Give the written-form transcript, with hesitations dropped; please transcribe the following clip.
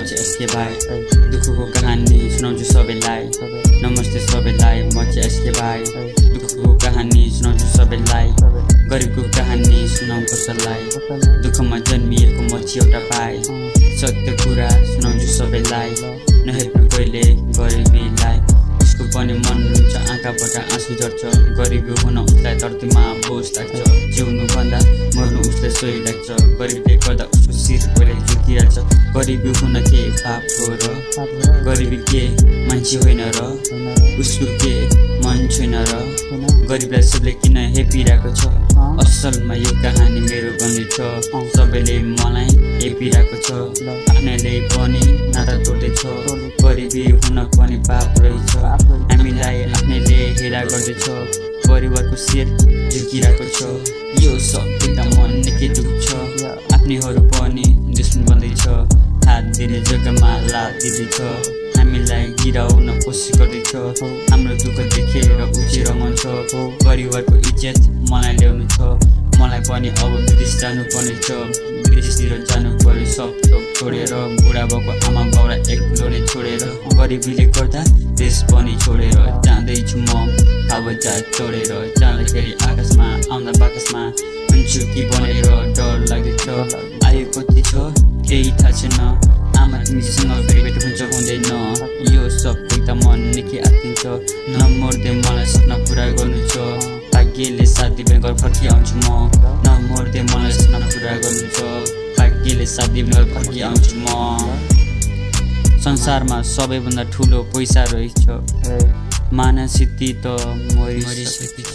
चाहिँ एसके भाइ दुःखको कहानी सुनाउँछु सबैलाई नमस्ते सबैलाई म चाहिँ एसके भाइ दुःखको कहानी सुनाउँछु सबैलाई गरिबको कहानी सुनाउँ कसैलाई दुःखमा जन्मिएको म चाहिँ एउटा भाइ सत्य कुरा सुनाउँछु सबैलाई नहेर्नु कहिले गरिबीलाई उसको पनि मन रुन्छ आँखाबाट आँसु झर्छ गरिबी हुन उसलाई धरतीमा बोझ लाग्छ जिउनु भन्दा मर्नु उसलाई सोही लाग्छ गरिबीले गर्दा उसको शिर पहिले झुकिरहेछ गरिबी हुन के पाप हो र गरिबी के मान्छे होइन र उसको के मन छैन र गरिबलाई सबले किन हेपिरहेको छ असलमा यो कहानी मेरो भन्दैछ सबैले मलाई हेपिरहेको छ आफ्नैले पनि नाता तोड्दैछ गरिबी हुन पनि पाप रहेछ हामीलाई आफ्नैले हेरा गर्दैछ परिवारको शिर झुकिरहेको छ यो सब देख्दा मन निकै दुख्छ आफ्नैहरू पनि दुश्मन बन्दैछ हात दिने जग्गामा लात दिँदैछ हामीलाई गिराउन कोसिस गर्दैछ हाम्रो दुःख देखेर उची रमाउँछ परिवारको इज्जत मलाई ल्याउनु छ मलाई पनि अब विदेश जानुपर्ने छ विदेशतिर जानु पर्यो सब थोक छोडेर बुढाबाबुको आमा बाउलाई एक्लो नै छोडेर गरिबीले गर्दा देश पनि छोडेर जाँदैछु म हावाजहाज चढेर जाँदाखेरि आकाशमा आउँदा बाकसमा हुन्छु कि भनेर डर लाग्दैछ आयु कति छ केही थाहा छैन आमा तिमीसँग फेरि भेट हुन्छ हुँदैन यो सब देख्दा मन निकै आत्तिन्छ नमर्दै मलाई सपना पुरा गर्नु छ भाग्यले साथ दिने घर फर्की आउँछु म नमर्दै मलाई सपना पुरा गर्नु छ भाग्यले साथ दिने घर फर्की आउँछु म संसारमा सबैभन्दा ठुलो पैसा रहेछ मानसिद्धि त मरिसकेछ